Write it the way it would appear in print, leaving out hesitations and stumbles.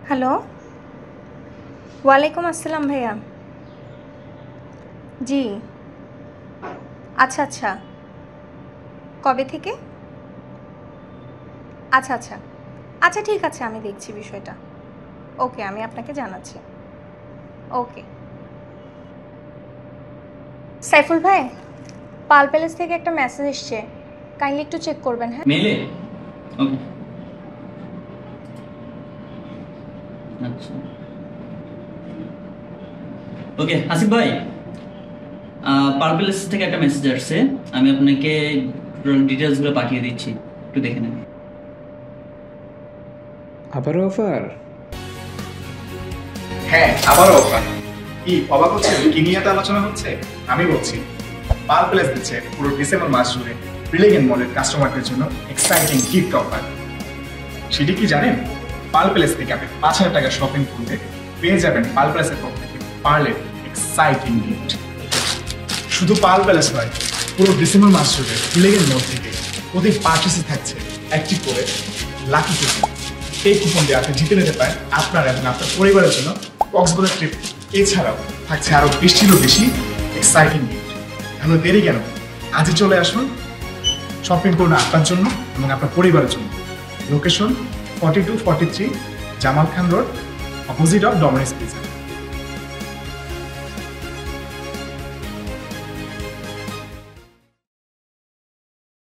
Hello, ওয়ালাইকুম আসসালাম ভাইয়া। জি, আচ্ছা আচ্ছা। কবে থেকে? আচ্ছা আচ্ছা। আচ্ছা ঠিক আছে, আমি দেখছি বিষয়টা। ওকে, আমি আপনাকে জানাচ্ছি। ওকে। সাইফুল ভাই, পাল প্যালেস থেকে একটা মেসেজ এসছে, কাইন্ডলি একটু চেক করবেন। হ্যাঁ, মেলে। ওকে। আচ্ছা। ওকে আসিফ ভাই, পার্পল থেকে একটা মেসেজ আসছে। আমি আপনাকে ডিটেলস গুলো পাঠিয়ে দিচ্ছি, একটু দেখে নেন। আবারও অফার? হ্যাঁ, আবারও অফার। কি অবাক হচ্ছে? কি নিয়ে এত আলোচনা হচ্ছে? আমি বলছি, পাল প্লেস দিচ্ছে পুরো ডিসেম্বর মাস জুড়ে ব্রিলিগেন্ট মলের কাস্টমারদের জন্য এক্সাইটিং গিফট অফার। সেটি কি জানেন? পাল প্লেস থেকে আপনি 5,000 টাকা শপিং করলে পেয়ে যাবেন পাল প্লেসের পক্ষ থেকে পার্লের এক্সাইটিং গিফট। শুধু পাল প্যালেস নয়, পুরো ডিসেম্বর মাস জুড়ে ব্রিলিগেন্ট মল থেকে প্রতি পার্চেসে থাকছে একটি করে লাকি কুপন। এই কুপন দিয়ে আপনি জিতে নিতে পারেন আপনার এবং আপনার পরিবারের জন্য কক্সবাজার ট্রিপ। এছাড়াও থাকছে আরো বেশিরও বেশি এক্সাইটিং গিফট। তাহলে দেরি কেন? আজই চলে আসুন, শপিং করুন আপনার জন্য এবং আপনার পরিবারের জন্য। Location 4243 Jamal Khan road, opposite of Domino's pizza.